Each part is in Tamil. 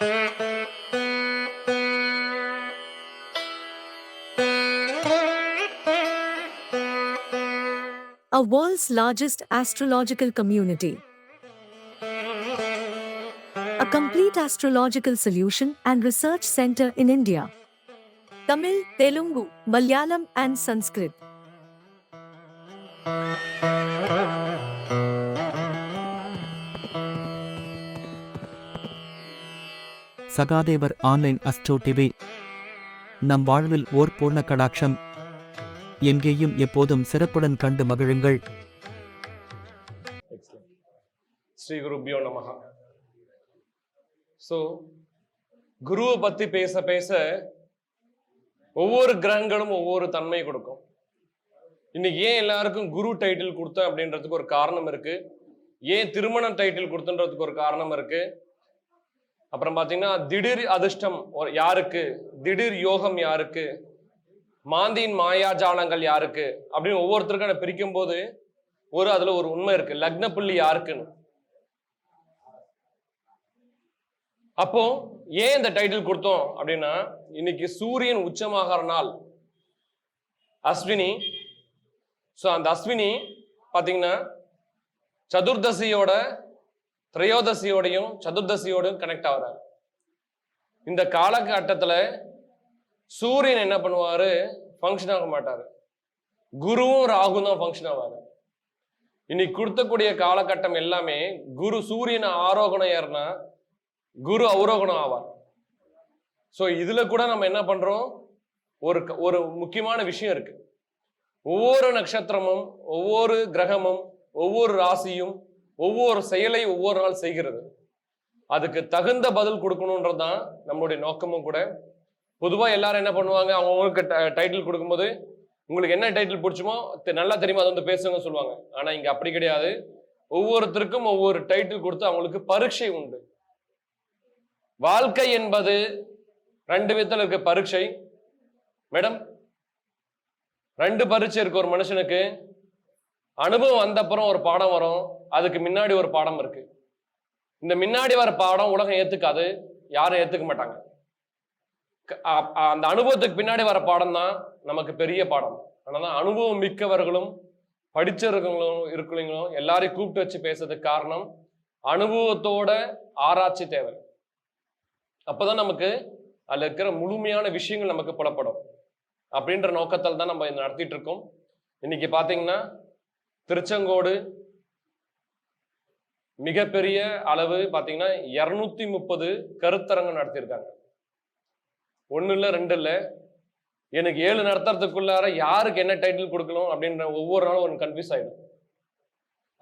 A world's largest astrological community. A complete astrological solution and research center in India. Tamil, Telugu, Malayalam and Sanskrit. Sahadevar online astro TV. நம் வாழ்வில் ஓர் பூர்ண கடாட்சம். எங்கேயும் எப்போதும் சிறப்புடன் கண்டு மகிழுங்கள். ஸ்ரீ குருபியோ நமஹ. ஸோ குருவை பத்தி பேச பேச ஒவ்வொரு கிரகங்களும் ஒவ்வொரு தன்மை கொடுக்கும். இன்னைக்கு ஏன் எல்லாருக்கும் குரு டைட்டில் கொடுத்தேன் அப்படின்றதுக்கு ஒரு காரணம் இருக்கு. ஏன் திருமண டைட்டில் கொடுத்துன்றதுக்கு ஒரு காரணம் இருக்கு. அப்புறம் பாத்தீங்கன்னா திடீர் அதிர்ஷ்டம் யாருக்கு, திடீர் யோகம் யாருக்கு, மாந்தியின் மாயாஜாலங்கள் யாருக்கு அப்படின்னு ஒவ்வொருத்தருக்கும் பிரிக்கும் போது அதுல ஒரு உண்மை இருக்கு. லக்ன புள்ளி யாருக்குன்னு. அப்போ ஏன் இந்த டைட்டில் கொடுத்தோம் அப்படின்னா, இன்னைக்கு சூரியன் உச்சமாகிற நாள் அஸ்வினி. ஸோ அந்த அஸ்வினி பாத்தீங்கன்னா சதுர்தசியோட திரையோதசியோடையும் சதுர்தசியோடையும் கனெக்ட் ஆகிறார். இந்த காலகட்டத்தில் சூரியன் என்ன பண்ணுவாரு, ஃபங்க்ஷன் ஆக மாட்டாரு. குருவும் ராகுவும் தான் ஃபங்க்ஷன் ஆவாரு. இன்னைக்கு கொடுத்தக்கூடிய காலகட்டம் எல்லாமே குரு சூரியன் ஆரோகணம் ஏறினா குரு அவரோகணம் ஆவார். ஸோ இதுல கூட நம்ம என்ன பண்றோம், ஒரு முக்கியமான விஷயம் இருக்கு. ஒவ்வொரு நட்சத்திரமும் ஒவ்வொரு கிரகமும் ஒவ்வொரு ராசியும் ஒவ்வொரு செயலை ஒவ்வொரு நாள் செய்கிறது. அதுக்கு தகுந்த பதில் கொடுக்கணுன்றதுதான் நம்மளுடைய நோக்கமும் கூட. பொதுவா எல்லாரும் என்ன பண்ணுவாங்க, அவங்களுக்கு டைட்டில் கொடுக்கும்போது உங்களுக்கு என்ன டைட்டில் பிடிச்சுமோ நல்லா தெரியுமா அதை வந்து பேசுங்க சொல்லுவாங்க. ஆனா இங்க அப்படி கிடையாது. ஒவ்வொருத்தருக்கும் ஒவ்வொரு டைட்டில் கொடுத்து அவங்களுக்கு பரீட்சை உண்டு. வாழ்க்கை என்பது ரெண்டு விதத்துல இருக்கு. பரீட்சை மேடம், ரெண்டு பரீட்சை இருக்கு ஒரு மனுஷனுக்கு. அனுபவம் வந்த அப்புறம் ஒரு பாடம் வரும், அதுக்கு முன்னாடி ஒரு பாடம் இருக்கு. இந்த முன்னாடி வர பாடம் உலகம் ஏத்துக்காது, யாரும் ஏத்துக்க மாட்டாங்க. அந்த அனுபவத்துக்கு பின்னாடி வர பாடம் தான் நமக்கு பெரிய பாடம். அதனால அனுபவம் மிக்கவர்களும் படிச்சவர்களும் இருக்கிறவங்களும் எல்லாரையும் கூப்பிட்டு வச்சு பேசுறதுக்கு காரணம், அனுபவத்தோட ஆராய்ச்சி தேவை. அப்பதான் நமக்கு அதுல இருக்கிற முழுமையான விஷயங்கள் நமக்கு புலப்படும். அப்படின்ற நோக்கத்தில் தான் நம்ம இதை நடத்திட்டு இருக்கோம். இன்னைக்கு பாத்தீங்கன்னா திருச்செங்கோடு மிகப்பெரிய அளவு பாத்தீங்கன்னா 230 கருத்தரங்கம் நடத்தியிருக்காங்க. ஒண்ணு இல்ல ரெண்டு இல்ல, எனக்கு 7 நடத்துறதுக்குள்ளார யாருக்கு என்ன டைட்டில் கொடுக்கணும் அப்படின்ற ஒவ்வொரு நாளும் ஒரு கன்ஃபியூஸ் ஆயிடும்.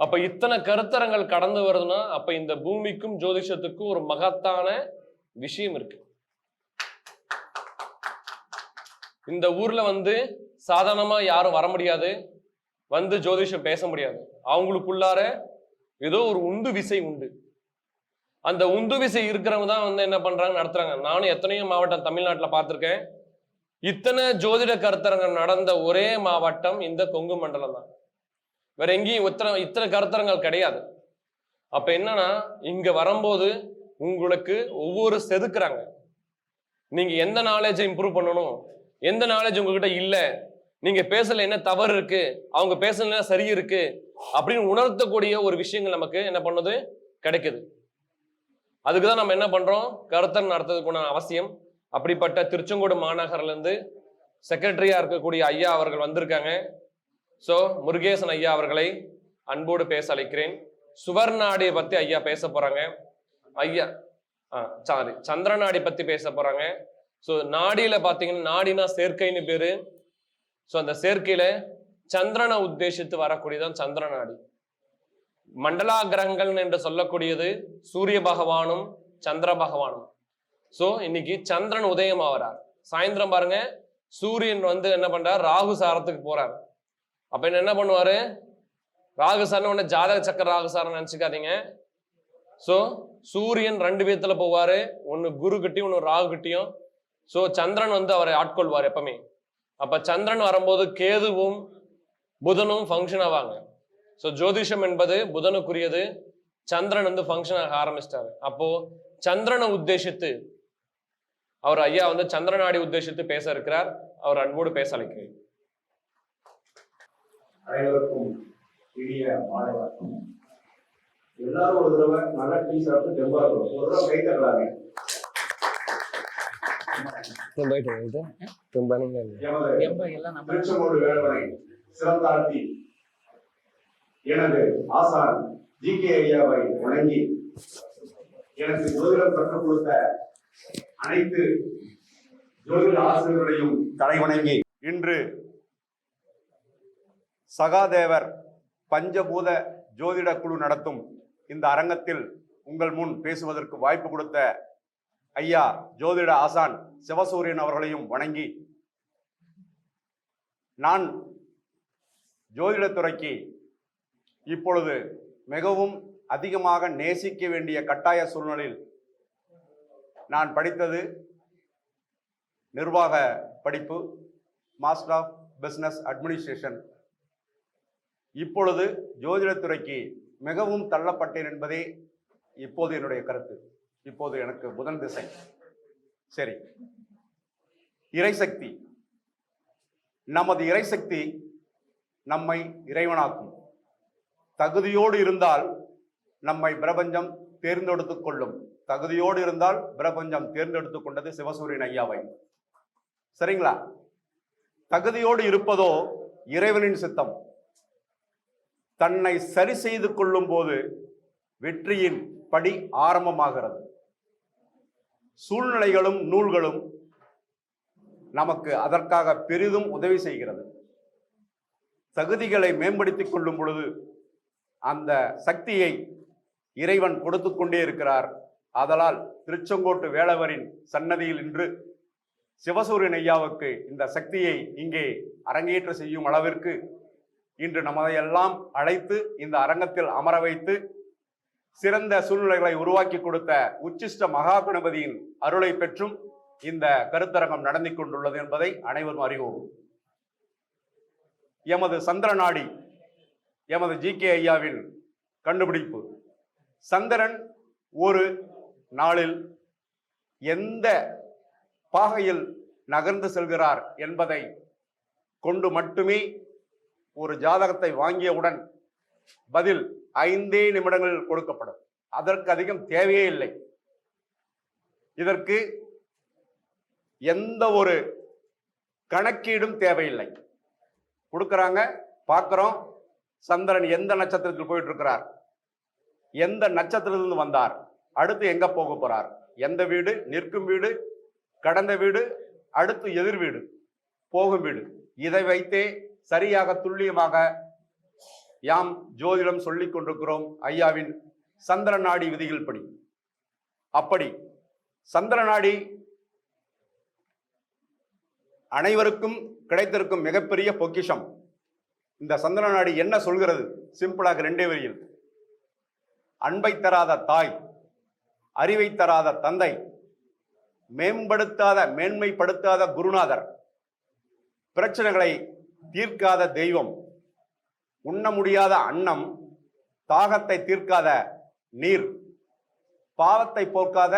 அப்ப இத்தனை கருத்தரங்கள் கடந்து வருதுன்னா அப்ப இந்த பூமிக்கும் ஜோதிஷத்துக்கும் ஒரு மகத்தான விஷயம் இருக்கு. இந்த ஊர்ல வந்து சாதாரணமா யாரும் வர முடியாது, வந்து ஜோதிஷம் பேச முடியாது. அவங்களுக்குள்ளார ஏதோ ஒரு உந்து விசை உண்டு. அந்த உந்து விசை இருக்கிறவங்க தான் வந்து என்ன பண்றாங்க, நடத்துறாங்க. நானும் எத்தனையோ மாவட்டம் தமிழ்நாட்டில் பார்த்திருக்கேன். இத்தனை ஜோதிட கருத்தரங்கம் நடந்த ஒரே மாவட்டம் இந்த கொங்கு மண்டலம் தான். வேற எங்கேயும் இத்தனை கருத்தரங்கள் கிடையாது. அப்ப என்னன்னா இங்க வரும்போது உங்களுக்கு ஒவ்வொரு செதுக்குறாங்க. நீங்க எந்த நாலேஜை இம்ப்ரூவ் பண்ணணும், எந்த நாலேஜ் உங்ககிட்ட இல்ல, நீங்க பேசல என்ன தவறு இருக்கு, அவங்க பேசல சரி இருக்கு அப்படின்னு உணர்த்தக்கூடிய ஒரு விஷயங்கள் நமக்கு என்ன பண்ணுது கிடைக்குது. அதுக்குதான் நம்ம என்ன பண்றோம், கருத்தரங்கம் நடத்துறதுக்குள்ள அவசியம். அப்படிப்பட்ட திருச்செங்கோடு மாநகர்ல இருந்து செக்ரட்டரியா இருக்கக்கூடிய ஐயா அவர்கள் வந்திருக்காங்க. சோ முருகேசன் ஐயா அவர்களை அன்போடு பேச அழைக்கிறேன். சுவர்நாடியை பத்தி ஐயா பேச போறாங்க. ஐயா சந்திரநாடி பத்தி பேச போறாங்க. சோ நாடியில பாத்தீங்கன்னா, நாடினா சேர்க்கைன்னு பேரு. சோ அந்த சேர்க்கையில சந்திரனை உத்தேசித்து வரக்கூடியதான் சந்திரநாடி. மண்டலா கிரகங்கள் என்று சொல்லக்கூடியது சூரிய பகவானும் சந்திர பகவானும். சோ இன்னைக்கு சந்திரன் உதயம் ஆகிறார். சாயந்தரம் பாருங்க சூரியன் வந்து என்ன பண்றார், ராகு சாரத்துக்கு போறார். அப்ப என்ன பண்ணுவாரு, ராகு சாரம் ஒண்ணு ஜாதக சக்கர ராகு சாரம் நினைச்சுக்காதீங்க. சோ சூரியன் ரெண்டு விதத்துல போவாரு, ஒன்னு குரு கிட்டையும் ஒன்னு ராகு கிட்டையும். சோ சந்திரன் வந்து அவரை ஆட்கொள்வார் எப்பவுமே. அப்ப சந்திரன் வரும்போது கேதுவும் புதனும் ஃபங்க்ஷன் ஆவாங்க. ஸோ ஜோதிஷம் என்பது புதனுக்குரியது. சந்திரன் வந்து ஃபங்க்ஷன் ஆக ஆரம்பிச்சிட்டாரு. அப்போ சந்திரனை உத்தேசித்து அவர் ஐயா வந்து சந்திரநாடி உத்தேசித்து பேச இருக்கிறார். அவர் அன்போடு பேச அழைக்கிறேன். அனைவருக்கும் இனிய மாலை வணக்கம். எல்லாரும் ஒரு தடவை நல்லா டீ சாப்பிட்டு தெம்பா இருக்கும். ஒரு தடவை கை தரலாங்க. திருச்செங்கோடு வேலுமணி சிறந்தாழ்த்தி எனது ஆசான் ஜி.கே. ஐயாவை வணங்கி எனக்கு ஜோதிடம் கற்றுக் கொடுத்த அனைத்து ஜோதிட ஆசிரியர்களையும் தலை வணங்கி இன்று சகாதேவர் பஞ்சபூத ஜோதிட குழு நடத்தும் இந்த அரங்கத்தில் உங்கள் முன் பேசுவதற்கு வாய்ப்பு கொடுத்த ஐயா ஜோதிட ஆசான் சிவசூரியன் அவர்களையும் வணங்கி, நான் ஜோதிடத்துறைக்கு இப்பொழுது மிகவும் அதிகமாக நேசிக்க வேண்டிய கட்டாய சூழ்நிலையில் நான் படித்தது நிர்வாக படிப்பு, மாஸ்டர் ஆஃப் பிசினஸ் அட்மினிஸ்ட்ரேஷன். இப்பொழுது ஜோதிடத்துறைக்கு மிகவும் தள்ளப்பட்டேன் என்பதே இப்போது என்னுடைய கருத்து. இப்போது எனக்கு புதன் திசை. சரி, இறைசக்தி, நமது இறைசக்தி நம்மை இறைவனாக்கும். தகுதியோடு இருந்தால் நம்மை பிரபஞ்சம் தேர்ந்தெடுத்துக் கொள்ளும். தகுதியோடு இருந்தால் பிரபஞ்சம் தேர்ந்தெடுத்துக் கொண்டது சிவசூரியன் ஐயாவை. சரிங்களா? தகுதியோடு இருப்பதோ இறைவனின் சித்தம். தன்னை சரி செய்து கொள்ளும் போது வெற்றியின் படி ஆரம்பமாகிறது. சூழ்நிலைகளும் நூல்களும் நமக்கு அதற்காக பெரிதும் உதவி செய்கிறது. தகுதிகளை மேம்படுத்திக் கொள்ளும் பொழுது அந்த சக்தியை இறைவன் கொடுத்து கொண்டே இருக்கிறார். ஆதலால் திருச்செங்கோட்டு வேளவரின் சன்னதியில் இன்று சிவசூரியன் ஐயாவுக்கு இந்த சக்தியை இங்கே அரங்கேற்ற செய்யும் அளவிற்கு இன்று நம்மதையெல்லாம் அழைத்து இந்த அரங்கத்தில் அமர வைத்து சிறந்த சூழ்நிலைகளை உருவாக்கி கொடுத்த உச்சிஷ்ட மகா கணபதியின் அருளை பெற்றும் இந்த கருத்தரங்கம் நடந்து கொண்டுள்ளது என்பதை அனைவரும் அறிவோம். எமது சந்திரநாடி எமது ஜி.கே. ஐயாவின் கண்டுபிடிப்பு. சந்திரன் ஒரு நாளில் எந்த பாகையில் நகர்ந்து செல்கிறார் என்பதை கொண்டு மட்டுமே ஒரு ஜாதகத்தை வாங்கியவுடன் பதில் 5 நிமிடங்களில் கொடுக்கப்படும். அதற்கு அதிகம் தேவையே இல்லை. இதற்கு எந்த ஒரு கணக்கீடும் தேவையில்லை. கொடுக்கறாங்க, பார்க்கிறோம். சந்திரன் எந்த நட்சத்திரத்தில் போயிட்டு இருக்கிறார், எந்த நட்சத்திரத்திலிருந்து வந்தார், அடுத்து எங்க போக போறார், எந்த வீடு, நிற்கும் வீடு, கடந்த வீடு, அடுத்து எதிர் வீடு, போகும் வீடு, இதை வைத்தே சரியாக துல்லியமாக யாம் ஜோதிடம் சொல்லிக் கொண்டிருக்கிறோம் ஐயாவின் சந்திரநாடி விதிகள் படி. அப்படி சந்திரநாடி அனைவருக்கும் கிடைத்திருக்கும் மிகப்பெரிய பொக்கிஷம். இந்த சந்திரநாடி என்ன சொல்கிறது? சிம்பிளாக 2 வரியில்: அன்பை தராத தாய், அறிவை தராத தந்தை, மேன்மைப்படுத்தாத குருநாதர், பிரச்சனைகளை தீர்க்காத தெய்வம், உண்ண முடியாத அன்னம், தாகத்தை தீர்க்காத நீர், பாவத்தை போக்காத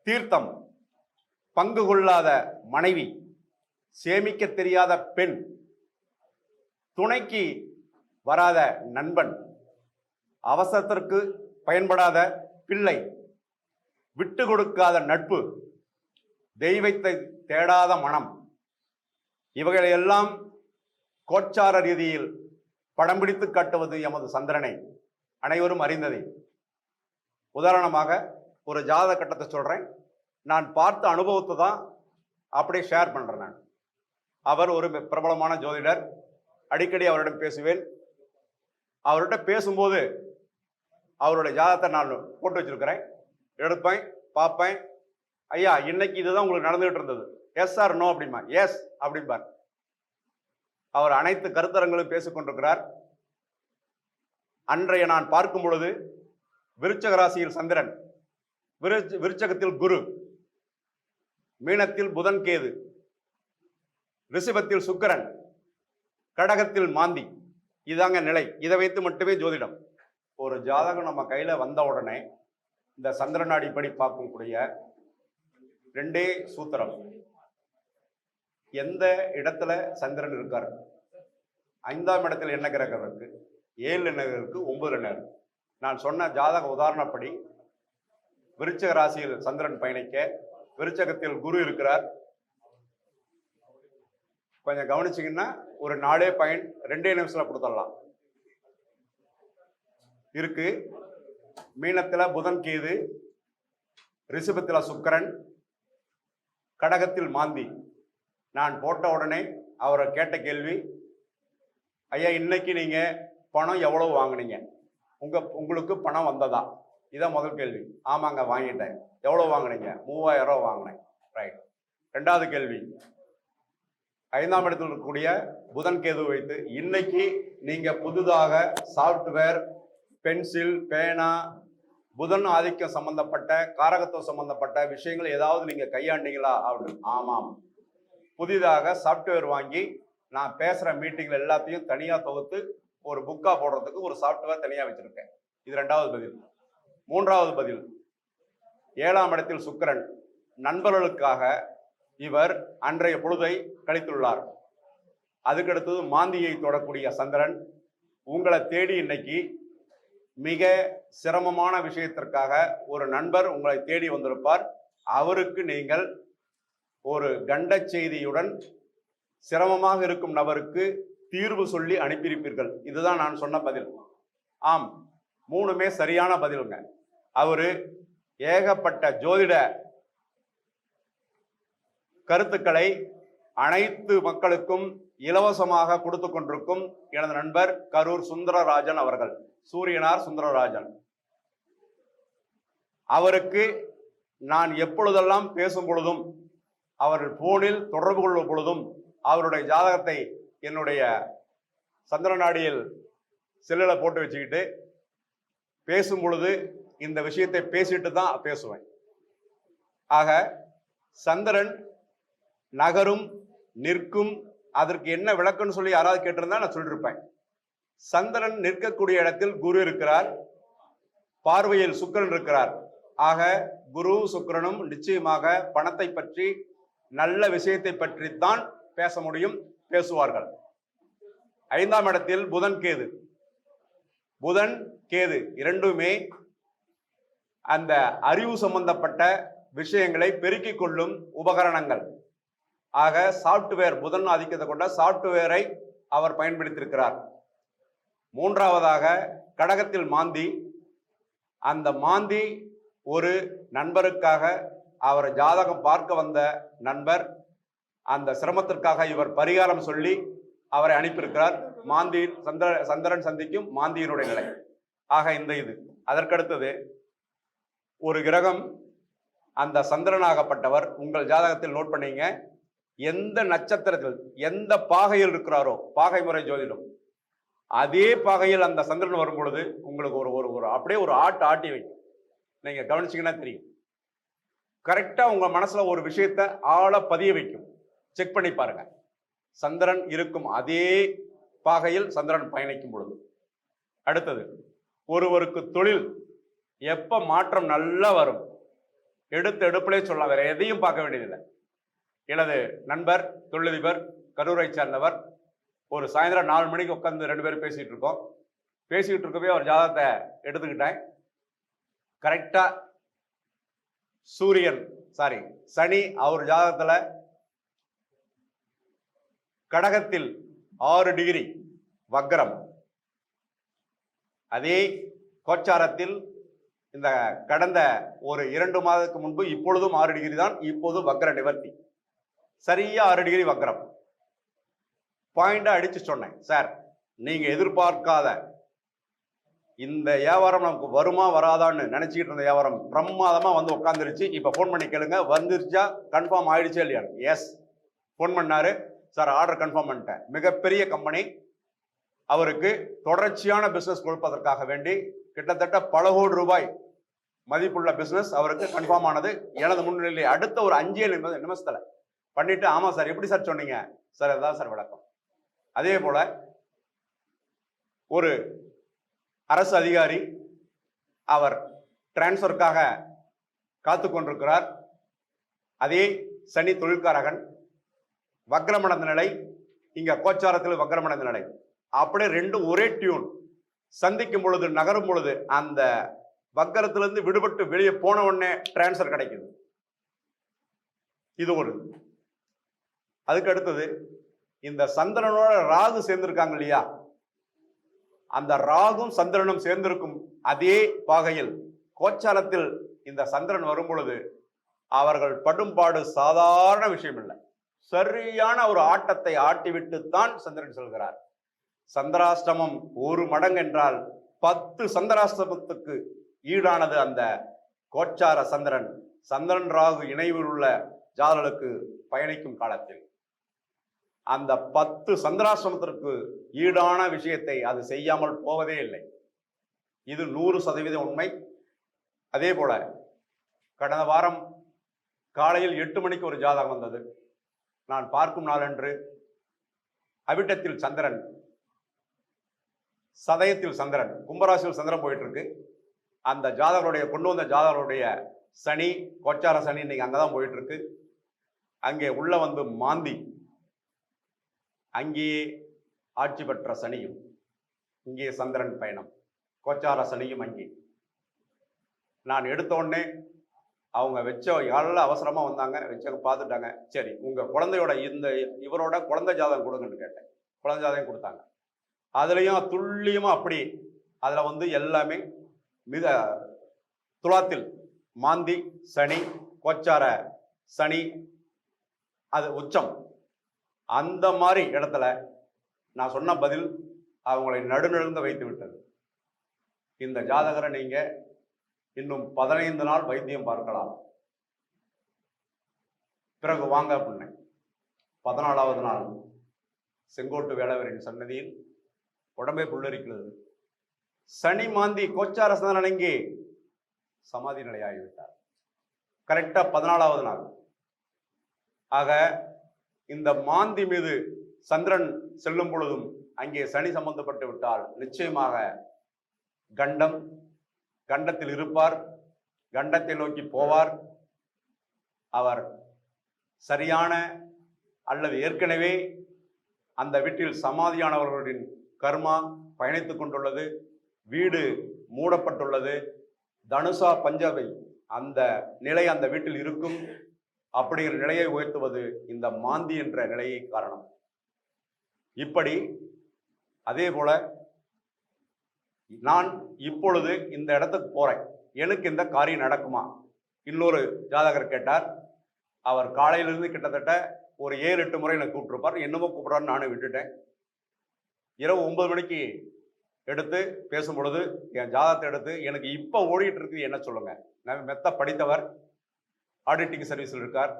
தீர்த்தம், பங்கு கொள்ளாத மனைவி, சேமிக்க தெரியாத பெண், துணைக்கு வராத நண்பன், அவசரத்திற்கு பயன்படாத பிள்ளை, விட்டு கொடுக்காத நட்பு, தெய்வத்தை தேடாத மனம், இவைகளையெல்லாம் கோச்சார ரீதியில் படம் பிடித்து காட்டுவது எமது சந்திரனை அனைவரும் அறிந்ததே. உதாரணமாக ஒரு ஜாதக கட்டத்தை சொல்றேன். நான் பார்த்த அனுபவத்தை தான் அப்படியே ஷேர் பண்றேன். நான் அவர் ஒரு பிரபலமான ஜோதிடர். அடிக்கடி அவரிடம் பேசுவேன். அவர்கிட்ட பேசும்போது அவருடைய ஜாதகத்தை நான் போட்டு வச்சிருக்கிறேன். எடுப்பேன், பார்ப்பேன். ஐயா, இன்னைக்கு இதுதான் உங்களுக்கு நடந்துகிட்டு இருந்தது, எஸ் ஆர் நோ அப்படிமா. எஸ் அப்படிம்பார். அவர் அனைத்து கருத்தரங்களும் பேசிக் கொண்டிருக்கிறார். அன்றைய நான் பார்க்கும் பொழுது விருச்சக ராசியில் சந்திரன், விருச்சகத்தில் குரு, மீனத்தில் புதன் கேது, ரிஷபத்தில் சுக்கிரன், கடகத்தில் மாந்தி. இதாங்க நிலை. இதை வைத்து மட்டுமே ஜோதிடம். ஒரு ஜாதகம் நம்ம கையில வந்த உடனே இந்த சந்திரநாடிப்படி பார்க்கக்கூடிய ரெண்டே சூத்திரம். எந்த இடத்துல சந்திரன் இருக்கார், 5ஆம் இடத்துல என்ன கிரகம் இருக்கு, 7 என்ன இருக்கு, 9 என்ன இருக்கு. நான் சொன்ன ஜாதக உதாரணப்படி விருச்சக ராசியில் சந்திரன் பயணிக்க, விருச்சகத்தில் குரு இருக்கிறார். கொஞ்சம் கவனிச்சிங்கன்னா ஒரு 4 பாயிண்ட் 2 நிமிஷத்துல கொடுத்துடலாம். இருக்கு. மீனத்துல புதன் கேது, ரிஷபத்துல சுக்கிரன், கடகத்தில் மாந்தி. நான் போட்ட உடனே அவரை கேட்ட கேள்வி, ஐயா இன்னைக்கு நீங்க பணம் எவ்வளவு வாங்கினீங்க, உங்களுக்கு பணம் வந்ததா? இதான் முதல் கேள்வி. ஆமாங்க வாங்கிட்டேன். எவ்வளவு வாங்கினீங்க? 3000 ரூபாய் வாங்கினேன். ரைட். 2வது கேள்வி, 5ஆம் இடத்தில் இருக்கக்கூடிய புதன் கேது வைத்து இன்னைக்கு நீங்க புதுதாக சாஃப்ட்வேர், பென்சில், பேனா, புதன் ஆதிக்கம் சம்பந்தப்பட்ட, காரகத்துவம் சம்பந்தப்பட்ட விஷயங்கள் ஏதாவது நீங்க கையாண்டீங்களா அப்படின்னு. ஆமாம், புதிதாக சாஃப்ட்வேர் வாங்கி நான் பேசுற மீட்டிங்ல எல்லாத்தையும் தனியா தொகுத்து ஒரு புக்கா போடுறதுக்கு ஒரு சாஃப்ட்வேர் தனியா வச்சிருக்கேன். இது 2வது பதில். 3வது பதில், 7ஆம் இடத்தில் சுக்கிரன், நண்பர்களுக்காக இவர் அன்றைய பொழுதை கழித்துள்ளார். அதுக்கடுத்தது மாந்தியை தொடக்கூடிய சந்திரன் உங்களை தேடி இன்னைக்கு மிக சிரமமான விஷயத்திற்காக ஒரு நண்பர் உங்களை தேடி வந்திருப்பார். அவருக்கு நீங்கள் ஒரு கண்ட செய்தியுடன் சிரமமாக இருக்கும் நபருக்கு தீர்வு சொல்லி அனுப்பியிருப்பீர்கள். இதுதான் நான் சொன்ன பதில். ஆம், 3மே சரியான பதிலுங்க. அவரு ஏகப்பட்ட ஜோதிட கருத்துக்களை அனைத்து மக்களுக்கும் இலவசமாக கொடுத்து கொண்டிருக்கும் எனது நண்பர் கரூர் சுந்தரராஜன் அவர்கள், சூரியனார் சுந்தரராஜன். அவருக்கு நான் எப்பொழுதெல்லாம் பேசும் பொழுதும், அவர்கள் போனில் தொடர்பு கொள்ளும் பொழுதும், அவருடைய ஜாதகத்தை என்னுடைய சந்திரநாடியில் செல்லுல போட்டு வச்சுக்கிட்டு பேசும் பொழுது இந்த விஷயத்தை பேசிட்டு தான் பேசுவேன். ஆக சந்திரன் நகரும், நிற்கும், அதற்கு என்ன விளக்கம்னு சொல்லி யாராவது கேட்டிருந்தா நான் சொல்லியிருப்பேன். சந்திரன் நிற்கக்கூடிய இடத்தில் குரு இருக்கிறார், பார்வையில் சுக்கிரன் இருக்கிறார். ஆக குரு சுக்கிரனும் நிச்சயமாக பணத்தை பற்றி, நல்ல விஷயத்தை பற்றித்தான் பேச முடியும், பேசுவார்கள். 5ஆம் இடத்தில் புதன் கேது, புதன் கேது இரண்டுமே அந்த அறிவு சம்பந்தப்பட்ட விஷயங்களை பெருக்கிக் கொள்ளும் உபகரணங்கள். ஆக சாஃப்ட்வேர், புதன் ஆதிக்கத்தை கொண்ட சாஃப்ட்வேரை அவர் பயன்படுத்தியிருக்கிறார். 3வதாக கடகத்தில் மாந்தி. அந்த மாந்தி ஒரு நண்பருக்காக, அவர் ஜாதகம் பார்க்க வந்த நண்பர், அந்த சிரமத்திற்காக இவர் பரிகாரம் சொல்லி அவரை அனுப்பியிருக்கிறார். மாந்தியின் சந்திரன் சந்திக்கும் மாந்தியினுடைய நிலை. ஆக இந்த இது. அதற்கடுத்தது ஒரு கிரகம், அந்த சந்திரனாகப்பட்டவர் உங்கள் ஜாதகத்தில் நோட் பண்ணீங்க, எந்த நட்சத்திரத்தில் எந்த பாகையில் இருக்கிறாரோ, பாகை முறை ஜோதிடம், அதே பாகையில் அந்த சந்திரன் வரும் பொழுது உங்களுக்கு ஒரு அப்படியே ஒரு ஆட்டி வைக்கும். நீங்க கவனிச்சீங்கன்னா தெரியும். கரெக்டா உங்க மனசுல ஒரு விஷயத்தை ஆழ பதிய வைக்கும். செக் பண்ணி பாருங்க. சந்திரன் இருக்கும் அதே பாகையில் சந்திரன் பயணிக்கும் பொழுது. அடுத்தது, ஒருவருக்கு தொழில் எப்ப மாற்றம் நல்லா வரும், எடுப்பிலே சொல்லலாம், வேற எதையும் பார்க்க வேண்டியதில்லை. எனது நண்பர் தொழிலதிபர், கரூரை சேர்ந்தவர், ஒரு சாயந்தரம் 4 மணிக்கு உட்காந்து 2 பேரும் பேசிட்டு இருக்கோம். பேசிக்கிட்டு இருக்கவே அவர் ஜாதகத்தை எடுத்துக்கிட்டேன். கரெக்டா சனி அவர் ஜாதகத்துல கடகத்தில் 6 டிகிரி வக்ரம், அதே கோச்சாரத்தில் இந்த கடந்த ஒரு 2 மாதத்துக்கு முன்பு இப்பொழுதும் 6 டிகிரி தான், இப்போது வக்ர நிவர்த்தி, சரியா 6 டிகிரி வக்ரம். பாயிண்டா அடிச்சு சொன்னேன், சார் நீங்க எதிர்பார்க்காத இந்த வியாபாரம் நமக்கு வருமா வராதான்னு நினைச்சுக்கிட்டு இருந்த வியாபாரம் பிரமாதமா வந்து உட்காந்துருச்சு. இப்ப போன் பண்ணி கேளுங்க, வந்துருச்சா, கன்ஃபார்ம் ஆயிடுச்சா இல்லையா? எஸ், போன் பண்ணாரு, சார் ஆர்டர் கன்ஃபார்ம் பண்ணிட்டேன். மிகப்பெரிய கம்பெனி, அவருக்கு தொடர்ச்சியான பிசினஸ் கொடுப்பதற்காக வேண்டி கிட்டத்தட்ட பல கோடி ரூபாய் மதிப்புள்ள பிசினஸ் அவருக்கு கன்ஃபார்ம் ஆனது எனது முன்னிலை. அடுத்த ஒரு 5-7 நிமிஷத்துல பண்ணிட்டு, ஆமா சார் எப்படி சார் சொன்னீங்க? சார் அதுதான் சார் விளக்கம். அதே போல ஒரு அரசு அதிகாரி, அவர் டிரான்ஸ்ஃபருக்காக காத்து கொண்டிருக்கிறார். அதே சனி தொழிற்காரகன் வக்ரமடைந்த நிலை, இங்க கோச்சாரத்தில் வக்ரமடைந்த நிலை. அப்படியே ரெண்டும் ஒரே டியூன். சந்திக்கும் பொழுது, நகரும் பொழுது அந்த வக்கரத்திலிருந்து விடுபட்டு வெளியே போன உடனே டிரான்ஸ்ஃபர் கிடைக்குது. இது ஒரு. அதுக்கு அடுத்தது இந்த சந்திரனோட ராகு சேர்ந்திருக்காங்க இல்லையா, அந்த ராகும் சந்திரனும் சேர்ந்திருக்கும் அதே பாகையில் கோச்சாரத்தில் இந்த சந்திரன் வரும் பொழுது அவர்கள் படும்பாடு சாதாரண விஷயம் இல்லை. சரியான ஒரு ஆட்டத்தை ஆட்டிவிட்டுத்தான் சந்திரன் செல்கிறார். சந்திராஷ்டமம் 1 மடங்கு என்றால் 10 சந்திராஷ்டமத்துக்கு ஈடானது அந்த கோச்சார சந்திரன். சந்திரன் ராகு இணைவில் உள்ள ஜாதகர்களுக்கு பயணிக்கும் காலத்தில் அந்த 10 சந்திராஷ்டமத்திற்கு ஈடான விஷயத்தை அது செய்யாமல் போவதே இல்லை. இது 100% உண்மை. அதே போல கடந்த வாரம் காலையில் 8 மணிக்கு ஒரு ஜாதகம் வந்தது. நான் பார்க்கும் நாளன்று அவிட்டத்தில் சந்திரன், சதயத்தில் சந்திரன், கும்பராசியில் சந்திரன் போயிட்டு இருக்கு. அந்த ஜாதகருடைய கொண்டு வந்த ஜாதகருடைய சனி, கோச்சார சனி இன்னைக்கு அங்கதான் போயிட்டு இருக்கு. அங்கே உள்ள வந்து மாந்தி, அங்கேயே ஆட்சி பெற்ற சனியும், இங்கே சந்திரன் பயணம், கோச்சார சனியும் அங்கே. நான் எடுத்த உடனே அவங்க வச்ச யாரெல்லாம் அவசரமா வந்தாங்க, வச்சவங்க பார்த்துட்டாங்க. சரி, உங்க குழந்தையோட இவரோட குழந்தை ஜாதகம் கொடுங்கன்னு கேட்டேன். குழந்தை ஜாதகம் கொடுத்தாங்க. அதுலயும் துல்லியமா அப்படி அதுல வந்து எல்லாமே மிக துலாத்தில் மாந்தி சனி, கோச்சார சனி, அது உச்சம். அந்த மாதிரி இடத்துல நான் சொன்ன பதில் அவங்களை நடுநிறுந்த வைத்து விட்டது. இந்த ஜாதகரை நீங்க இன்னும் 15 நாள் வைத்தியம் பார்க்கலாம், பிறகு வாங்க அப்படின்னு. 14வது நாள் செங்கோட்டு வேளவரின் சன்னதியில் உடம்பே புல்லரிக்கிறது. சனி மாந்தி கோச்சார சந்திரன் அங்கே சமாதி நிலையாகிவிட்டார். கரெக்டா 14வது நாள். ஆக இந்த மாந்தி மீது சந்திரன் செல்லும் பொழுதும் அங்கே சனி சம்பந்தப்பட்டு விட்டால் நிச்சயமாக கண்டம், கண்டத்தில் இருப்பார், கண்டத்தை நோக்கி போவார். அவர் சரியான அல்லது ஏற்கனவே அந்த வீட்டில் சமாதியானவர்களின் கர்மா பயணித்துக் கொண்டுள்ளது, வீடு மூடப்பட்டுள்ளது, தனுசா பஞ்சவை அந்த நிலை அந்த வீட்டில் இருக்கும். அப்படிங்கிற நிலையை உயர்த்துவது இந்த மாந்தி என்ற நிலையை காரணம். இப்படி அதே போல நான் இப்பொழுது இந்த இடத்துக்கு போறேன், எனக்கு இந்த காரியம் நடக்குமா? இன்னொரு ஜாதகர் கேட்டார். அவர் காலையிலிருந்து கிட்டத்தட்ட ஒரு 7-8 முறை எனக்கு கூப்பிட்டுருப்பார். என்னமோ கூப்பிட்றாரு, நானும் விட்டுட்டேன். இரவு 9 மணிக்கு எடுத்து பேசும் பொழுது என் ஜாதகத்தை எடுத்து எனக்கு இப்போ ஓடிட்டு இருக்குது என்ன சொல்லுங்க. நான் மெத்த படித்தவர், ஆடிட்டிங் சர்வீஸில் இருக்கார்.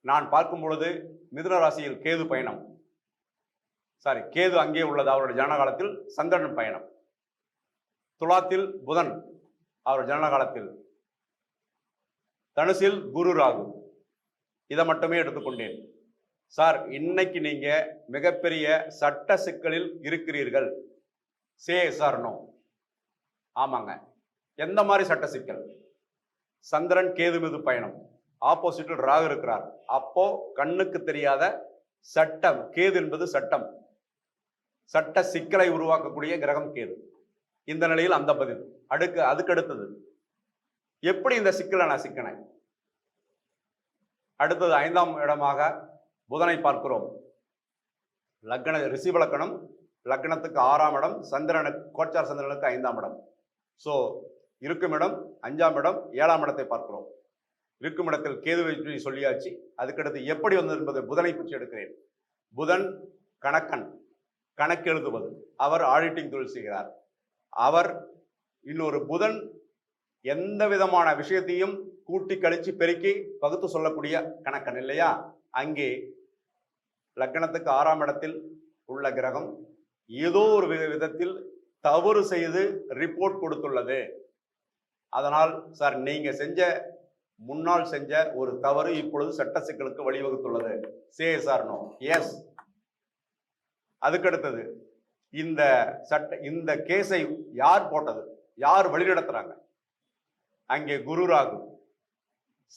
நான் பார்க்கும் பொழுது மிதுன ராசியில் கேது பயணம், கேது அங்கே உள்ளது அவருடைய ஜனகாலத்தில், சந்திரன் பயணம், துலாத்தில் புதன் அவர் ஜனகாலத்தில், தனுசில் குரு ராகு. இதை மட்டுமே எடுத்துக்கொண்டேன். சார், இன்னைக்கு நீங்க மிகப்பெரிய சட்ட சிக்கலில் இருக்கிறீர்கள். Sir no. ஆமாங்க. எந்த மாதிரி சட்ட சிக்கல்? சந்திரன் கேது மீது பயணம், ஆப்போசிட்டில் ராகு இருக்கிறார். அப்போ கண்ணுக்கு தெரியாத சட்டம், கேது என்பது சட்டம், சட்ட சிக்கலை உருவாக்கக்கூடிய கிரகம் கேது. இந்த நிலையில் அந்த பதில். அதுக்கு அடுத்தது எப்படி இந்த சிக்கலை நான் சிக்கினேன்? அடுத்தது 5ஆம் இடமாக புதனை பார்க்கிறோம். லக்ன ரிஷிப லக்னம், லக்னத்துக்கு 6ஆம் இடம், சந்திரனுக்கு கோச்சார சந்திரனுக்கு 5ஆம் இடம். ஸோ இருக்கும் இடம் 5ஆம் இடம், 7ஆம் இடத்தை பார்க்கிறோம். இருக்கும் இடத்தில் கேதுவை பற்றி சொல்லியாச்சு. அதுக்கடுத்து எப்படி வந்தது என்பதை புதனை பற்றி எடுக்கிறேன். புதன் கணக்கன், கணக்கு எழுதுவது. அவர் ஆடிட்டிங் தொழில் செய்கிறார். அவர் இன்னொரு புதன் எந்த விதமான விஷயத்தையும் கூட்டி கழிச்சு பெருக்கி பகுத்து சொல்லக்கூடிய கணக்கன் இல்லையா? அங்கே லக்னத்துக்கு 6ஆம் இடத்தில் உள்ள கிரகம் ஏதோ ஒரு விதத்தில் தவறு செய்து ரிப்போர்ட் கொடுத்துள்ளது. அதனால் சார், நீங்க முன்னால் செஞ்ச ஒரு தவறு இப்பொழுது சட்ட சிக்கலுக்கு வழிவகுத்துள்ளது. Sir no. எஸ். அதுக்கடுத்தது இந்த கேஸை யார் போட்டது, யார் வழிநடத்துறாங்க? அங்கே குரு ராகு,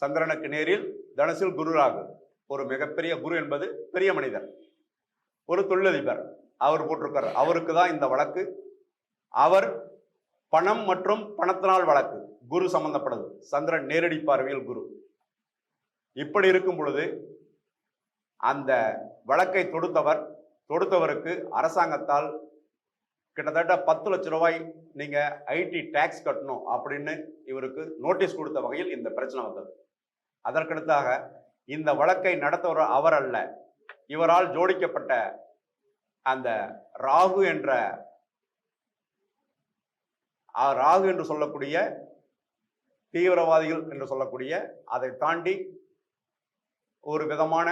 சந்திரனுக்கு நேரில் தனுசில் குரு ராகு, ஒரு மிகப்பெரிய குரு என்பது பெரிய மனிதர், ஒரு தொழிலதிபர், அவர் போட்டிருக்கார். அவருக்கு தான் இந்த வழக்கு. அவர் பணம் மற்றும் பணத்தினால் வழக்கு, குரு சம்பந்தப்படுது, சந்திரன் நேரடி பார்வையில் குரு. இப்படி இருக்கும் பொழுது அந்த வழக்கை தொடுத்தவருக்கு அரசாங்கத்தால் கிட்டத்தட்ட 10 லட்சம் ரூபாய் நீங்க ஐடி டாக்ஸ் கட்டணும் அப்படின்னு இவருக்கு நோட்டீஸ் கொடுத்த வகையில் இந்த பிரச்சனை வந்தது. அதற்கடுத்தாக இந்த வழக்கை நடத்தவர் அவர் அல்ல, இவரால் ஜோடிக்கப்பட்ட அந்த ராகு என்று சொல்லக்கூடிய தீவிரவாதிகள் என்று சொல்லக்கூடிய, அதை தாண்டி ஒரு விதமான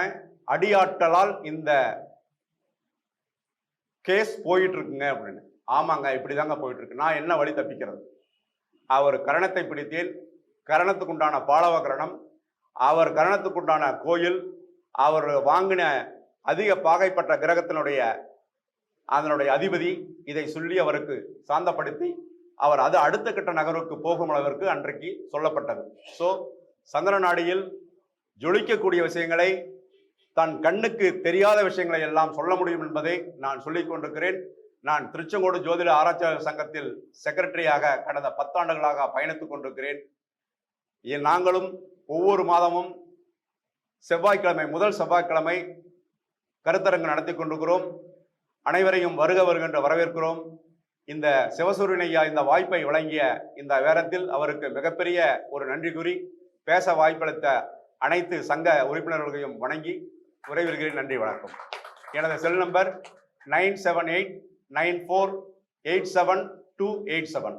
அடியாற்றலால் இந்த கேஸ் போயிட்டு இருக்குங்க அப்படின்னு. ஆமாங்க, இப்படிதாங்க போயிட்டு இருக்கு. நான் என்ன வழி தப்பிக்கிறது? அவர் கரணத்தை பிடித்தேன், கரணத்துக்குண்டான பாலவ கரணம், அவர் கரணத்துக்குண்டான கோயில், அவர் வாங்கின அதிக பாகைப்பட்ட கிரகத்தினுடைய அதனுடைய அதிபதி, இதை சொல்லி அவருக்கு சாந்தப்படுத்தி அவர் அது அடுத்த கட்ட நகருக்கு போகும் அளவிற்கு அன்றைக்கு சொல்லப்பட்டது. ஸோ சந்திரநாடியில் ஜொலிக்கக்கூடிய விஷயங்களை, தன் கண்ணுக்கு தெரியாத விஷயங்களை எல்லாம் சொல்ல முடியும் என்பதை நான் சொல்லிக் கொண்டிருக்கிறேன். நான் திருச்செங்கோடு ஜோதிட ஆராய்ச்சியாளர் சங்கத்தில் செக்ரட்டரியாக கடந்த 10 ஆண்டுகளாக பயணித்துக் கொண்டிருக்கிறேன். நாங்களும் ஒவ்வொரு மாதமும் செவ்வாய்க்கிழமை, முதல் செவ்வாய்க்கிழமை கருத்தரங்கு நடத்தி கொண்டிருக்கிறோம். அனைவரையும் வருக வருகின்ற வரவேற்கிறோம். இந்த சிவசூரியன் ஐயா இந்த வாய்ப்பை வழங்கிய இந்த நேரத்தில் அவருக்கு மிகப்பெரிய ஒரு நன்றி கூறி பேச வாய்ப்பளித்த அனைத்து சங்க உறுப்பினர்களையும் வணங்கி விரைவில்கிறேன். நன்றி, வணக்கம். எனது செல் நம்பர் 9789487287.